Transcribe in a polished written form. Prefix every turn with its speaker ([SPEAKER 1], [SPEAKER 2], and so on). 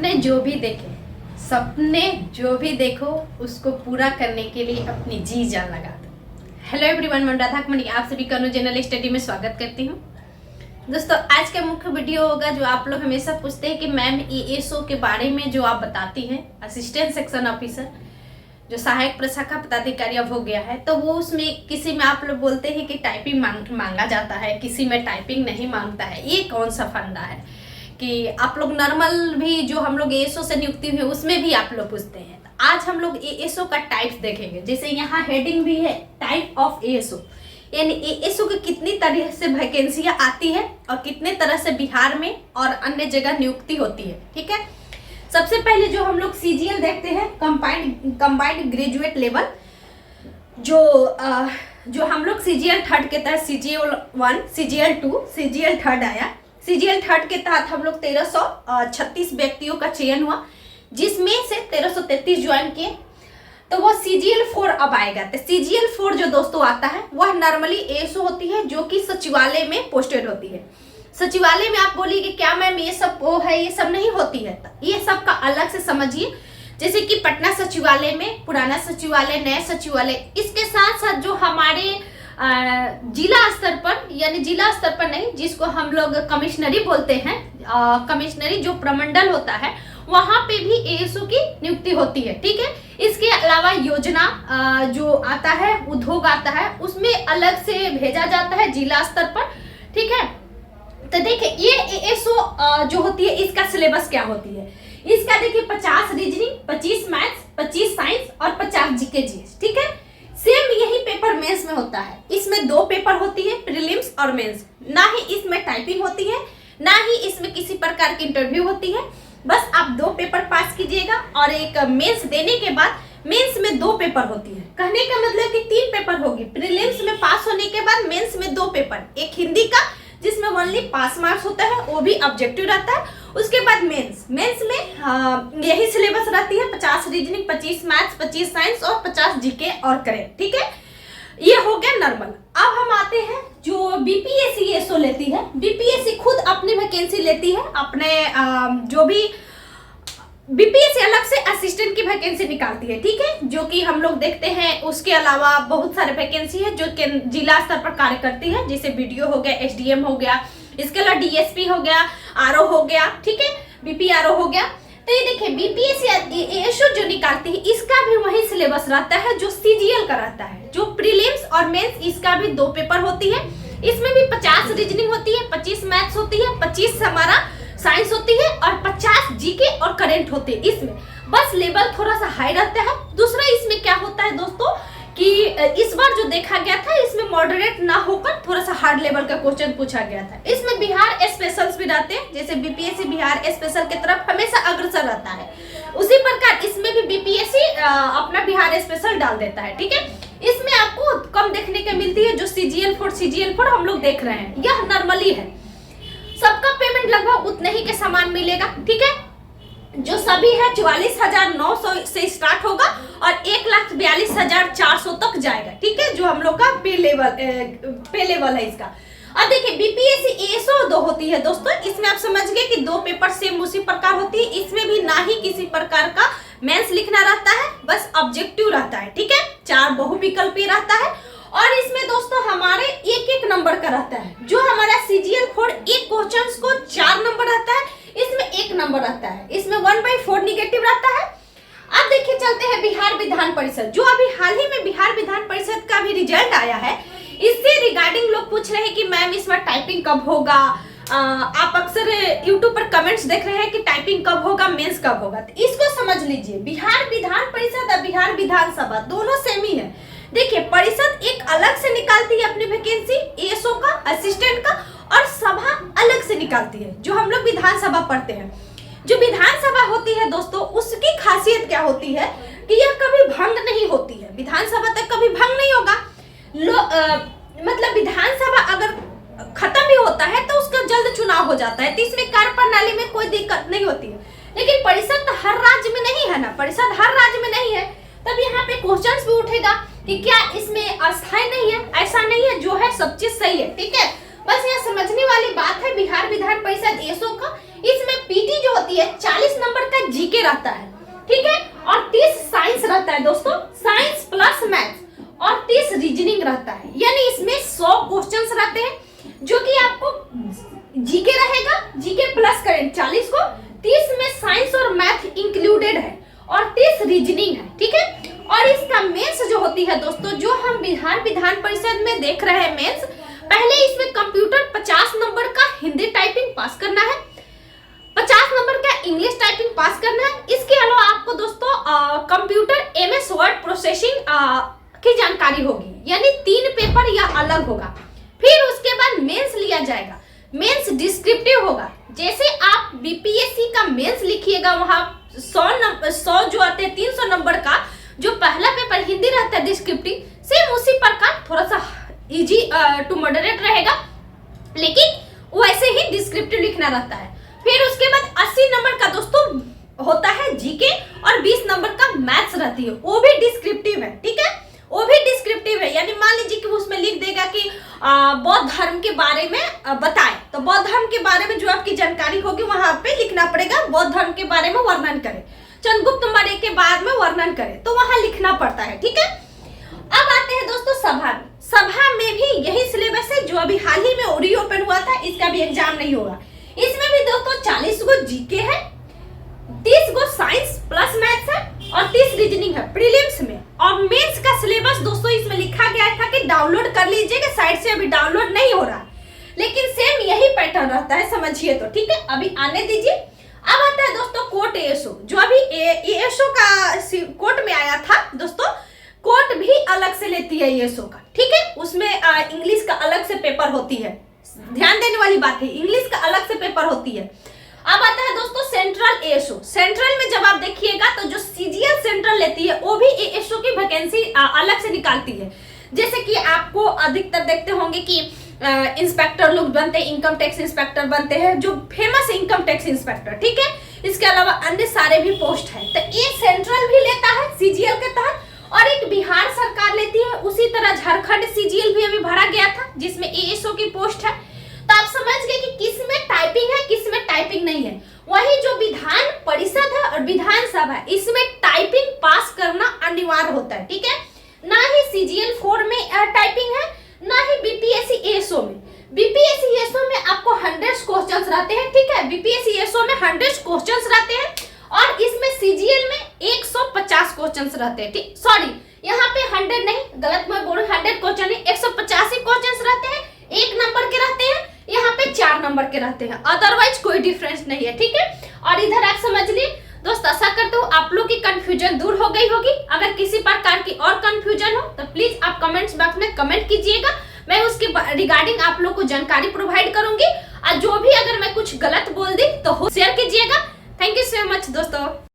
[SPEAKER 1] सपने जो भी देखो उसको पूरा करने के लिए अपनी जी जान लगा दो। हेलो एवरीवन, मैं राधा मणि आप सभी का जनरल स्टडी में स्वागत करती हूँ। दोस्तों, आज का मुख्य वीडियो होगा जो आप लोग हमेशा पूछते हैं कि मैम एएसओ के बारे में जो आप बताती हैं, असिस्टेंट सेक्शन ऑफिसर जो सहायक प्रशाखा पदाधिकारी अब हो गया है, तो वो उसमें किसी में आप लोग बोलते हैं कि टाइपिंग मांगा जाता है, किसी में टाइपिंग नहीं मांगता है। ये कौन सा फंडा है कि आप लोग नॉर्मल भी जो हम लोग एएसओ से नियुक्ति हुई उसमें भी आप लोग पूछते हैं। तो आज हम लोग एएसओ का टाइप्स देखेंगे। जैसे यहाँ हेडिंग भी है, टाइप ऑफ एएसओ, यानी एएसओ की कितनी तरह से वैकेंसियां आती है और कितने तरह से बिहार में और अन्य जगह नियुक्ति होती है। ठीक है, सबसे पहले जो हम लोग सीजीएल देखते हैं, कंबाइंड ग्रेजुएट लेवल, जो हम लोग सीजीएल थर्ड के तहत सीजीएल 1, सीजीएल 2, सीजीएल थर्ड आया। सीजीएल थर्ड के तहत हम लोग 1336 व्यक्तियों का चयन हुआ, जिसमें से 1333 ज्वाइन किए। तो वो सीजीएल 4 अब आएगा। तो सीजीएल 4 जो दोस्तों आता है वह नॉर्मली एएसओ होती है, जो कि सचिवालय में पोस्टेड होती है। सचिवालय में आप बोलिए कि क्या मैम ये सब वो है, ये सब नहीं होती है। तो ये सब का अलग से समझिए। जैसे कि पटना सचिवालय में पुराना सचिवालय, नया सचिवालय, इसके साथ साथ जो हमारे जिला स्तर पर, यानी जिला स्तर पर नहीं, जिसको हम लोग कमिश्नरी बोलते हैं, कमिश्नरी जो प्रमंडल होता है, वहां पे भी एएसओ की नियुक्ति होती है। ठीक है, इसके अलावा योजना जो आता है, उद्योग आता है, उसमें अलग से भेजा जाता है जिला स्तर पर। ठीक है, तो देखिए ये एएसओ जो होती है, इसका सिलेबस क्या होती है। इसका देखिए 50 रीजनिंग, 25 मैथ्स, 25 साइंस और 50 जीके जीएस। ठीक है, सेम यही पेपर मेंस में होता है। इसमें 2 पेपर होती है, प्रीलिम्स और मेंस। ना ही इसमें टाइपिंग होती है, ना ही इसमें किसी प्रकार की इंटरव्यू होती है। बस आप 2 पेपर पास कीजिएगा और एक मेंस देने के बाद मेंस में 2 पेपर होती है। कहने का मतलब कि 3 पेपर होगी। प्रीलिम्स में पास होने के बाद मेंस में 2 पेपर, एक हिंदी का जिसमें ओनली पास मार्क्स होता है, वो भी ऑब्जेक्टिव रहता है। उसके बाद मेंस में यही सिलेबस रहती है, 50 रीजनिंग, 25 मैथ्स, 25 साइंस और 50 जीके और करेंट। ठीक है, ये हो गया नॉर्मल। अब हम आते हैं जो बीपीएससी एएसओ लेती है। बीपीएससी खुद अपनी वैकेंसी लेती है, अपने जो भी बीपीएससी अलग से असिस्टेंट की वैकेंसी निकालती है। ठीक है, जो कि हम लोग देखते हैं। उसके अलावा बहुत सारे वैकेंसी है जो जिला स्तर पर कार्य करती है, जैसे बीडीओ हो गया, एसडीएम हो गया, इसके अलावा डीएसपी हो गया, आरओ हो गया। ठीक है, बीपीआरओ हो गया। तो ये देखिए बीपीएससी एएसओ जो निकालती है, इसका भी वही सिलेबस रहता है जो सीजीएल का रहता है। जो प्रीलिम्स और मेंस, इसका भी 2 पेपर होती है। इसमें भी 50 रीजनिंग होती है, 25 मैथ्स होती है, 25 हमारा साइंस होती है और 50 जीके और करंट होते हैं। इसमें बस लेवल थोड़ा सा हाई रहता है। दूसरा इसमें क्या होता है दोस्तों कि इस बार जो देखा गया था, इसमें मॉडरेट ना होकर थोड़ा सा हार्ड लेवल का क्वेश्चन पूछा गया था। इसमें बिहार स्पेशल्स भी रहते हैं, जैसे बीपीएससी बिहार स्पेशल की तरफ हमेशा अग्रसर रहता है, उसी प्रकार इसमें भी बीपीएससी अपना बिहार स्पेशल डाल देता है। ठीक है, इसमें आपको कम देखने को मिलती है। जो सीजीएल 4 हम लोग देख रहे हैं, यह नॉर्मली है। सबका पेमेंट लगभग उतने ही के समान मिलेगा। ठीक है, जो सभी है 44,900 से स्टार्ट होगा और 1,42,400 तक जाएगा। ठीक है, जो हम लोग का पे लेवल है इसका। अब देखिए बीपीएससी एएसओ 2 होती है दोस्तों। इसमें आप समझ गए कि 2 पेपर सेम उसी प्रकार होती है। इसमें भी ना ही किसी प्रकार का मेंस लिखना रहता है, बस ऑब्जेक्टिव रहता है। ठीक है, 4 बहुविकल्पी रहता है और इसमें दोस्तों हमारे 1-1 नंबर का रहता है। जो हमारा सीजीएल 4 एक क्वेश्चन को 4 नंबर रहता है, इसमें 1 नंबर रहता है। इसमें 1/4 निगेटिव रहता है। अब देखिए चलते हैं बिहार विधान परिषद, जो अभी हाल ही में बिहार विधान परिषद का भी रिजल्ट आया है। इससे रिगार्डिंग लोग पूछ रहे हैं कि मैम इस बार टाइपिंग कब होगा। आप अक्सर यूट्यूब पर कमेंट्स देख रहे हैं कि टाइपिंग कब होगा, मेंस कब होगा। तो इसको समझ लीजिए, बिहार विधान परिषद और बिहार विधानसभा दोनों सेम ही है। देखिए परिषद एक अलग से निकालती है अपनी वैकेंसी, एएसओ का, असिस्टेंट का, और सभा अलग से निकालती है, जो हम लोग विधानसभा पढ़ते हैं। जो विधानसभा होती है दोस्तों, उसकी खासियत क्या होती है कि यह कभी भंग नहीं होती है। विधानसभा तक कभी भंग नहीं होगा। मतलब विधानसभा अगर खत्म भी होता है तो उसका जल्द चुनाव हो जाता है, तो इसमें कार्य प्रणाली में कोई दिक्कत नहीं होती है। लेकिन परिषद तो हर राज्य में नहीं है ना, परिषद हर राज्य में नहीं है। तब यहाँ पे क्वेश्चंस भी उठेगा कि क्या इसमें अस्थायी नहीं है, ऐसा नहीं है, जो है सब चीज सही है। ठीक है, बस यह समझने वाली बात है बिहार विधान परिषद एएसओ का। इसमें पीटी जो होती है 40 नंबर का जीके रहता है, ठीक है, और 30 साइंस रहता है दोस्तों, साइंस प्लस मैथ्स, और 30 रीजनिंग रहता है। यानी इसमें 100 क्वेश्चंस रहते हैं जो कि आपको जीके रहेगा, जीके प्लस करेंट 40 को, 30 में साइंस और मैथ इंक्लूडेड है और 30 रीजनिंग है, ठीक है। और इसका मेंस जो होती है दोस्तों, जो हम बिहार विधान परिषद में देख रहे हैं मेंस, पहले इसमें कंप्यूटर 50 नंबर का हिंदी टाइपिंग पास करना है, 50 नंबर का इंग्लिश टाइपिंग पास करना है। इसके अलावा आपको दोस्तों कंप्यूटर एमएस वर्ड प्रोसेसिंग की जानकारी होगी, यानी 3 पेपर या अलग होगा। फिर उसके बाद मेंस लिया जाएगा, मेंस डिस्क्रिप्टिव होगा। जैसे आप बीपीएससी का मेंस लिखिएगा, वहां 100 जो आते हैं 300 नंबर का जो पहला पेपर हिंदी रहता है डिस्क्रिप्टिव, सेम उसी प्रकार थोड़ा सा इजी टू मॉडरेट रहेगा, लेकिन वैसे ही डिस्क्रिप्टिव लिखना रहता है। फिर उसके बाद 80 नंबर का दोस्तों होता है जीके और 20 नंबर का मैथ्स रहती है, वो भी डिस्क्रिप्टिव है, ठीक है, वो भी डिस्क्रिप्टिव है। यानी मान लीजिए कि उसमें लिख देगा कि बौद्ध धर्म के बारे में बताए, तो बौद्ध धर्म के बारे में जो आपकी जानकारी होगी वहां पे लिखना पड़ेगा, बौद्ध धर्म के बारे में वर्णन करे, चंद्रगुप्त मौर्य के बारे में वर्णन करे, तो वहां लिखना पड़ता है, ठीक है। अब आते हैं दोस्तों सभा में, सभा में भी यही सिलेबस है जो अभी हाल ही में रीओपन हुआ था, इसका भी एग्जाम नहीं होगा। इसमें भी दोस्तों 40 गो जीके है, 30 गो साइंस प्लस मैथ्स है और 30 रीजनिंग है प्रीलिम्स में। और मेंस का सिलेबस दोस्तों इसमें लिखा गया था कि डाउनलोड कर लीजिएगा, साइट से अभी डाउनलोड नहीं हो रहा, लेकिन सेम यही पैटर्न रहता है, समझिए तो, ठीक है। अभी आने दीजिए। अब आता है दोस्तों कोर्ट एएसओ, जो अभी एएसओ का कोर्ट में आया था दोस्तों, कोर्ट भी अलग से लेती है एएसओ का, ठीक है। उसमें इंग्लिश का अलग से पेपर होती है, ध्यान देने वाली बात है, इंग्लिश का अलग से पेपर होती है। अब आता है दोस्तों सेंट्रल एएसओ, सेंट्रल में जब आप देखिएगा तो जो सीजीएल सेंट्रल लेती है वो भी एएसओ की वैकेंसी अलग से निकालती है। जैसे कि आपको अधिकतर देखते होंगे कि इंस्पेक्टर लोग बनते हैं, इनकम टैक्स इंस्पेक्टर बनते हैं, जो फेमस इनकम टैक्स इंस्पेक्टर, ठीक है। इसके अलावा अन्य सारे भी पोस्ट है, तो ये सेंट्रल भी लेता है सीजीएल के तहत, और एक बिहार सरकार लेती है। उसी तरह झारखंड सीजीएल भी अभी भरा गया था जिसमें एएसओ की पोस्ट है। तो आप समझ गए कि किस में टाइपिंग है, किस में टाइपिंग नहीं है। वही जो विधान परिषद है और विधानसभा है, इसमें टाइपिंग पास करना अनिवार्य होता है, ठीक है। ना ही सीजीएल 4 में टाइपिंग है, ना ही बीपीएससी एएसओ में। बीपीएससी एएसओ में आपको 100 क्वेश्चंस रहते हैं, ठीक है, बीपीएससी एएसओ में 100 क्वेश्चंस रहते हैं, और इसमें सीजीएल में 150 क्वेश्चंस रहते हैं, ठीक, सॉरी यहाँ पे 100 नहीं, गलत मैं बोल रही, 100 क्वेश्चन नहीं, 185 क्वेश्चंस रहते हैं, 1 नंबर के रहते हैं, यहाँ पे 4 नंबर के रहते हैं, अदरवाइज कोई डिफरेंस नहीं है, ठीक है। और इधर आप समझ लिए दोस्त, आशा करते हो आप लोग की कंफ्यूजन दूर हो गई होगी। अगर किसी प्रकार की और कंफ्यूजन हो तो प्लीज आप कमेंट्स बॉक्स में कमेंट कीजिएगा, मैं उसके रिगार्डिंग आप लोग को जानकारी प्रोवाइड करूंगी। और जो भी अगर मैं कुछ गलत बोल दी तो शेयर कीजिएगा। थैंक यू सो मच दोस्तों।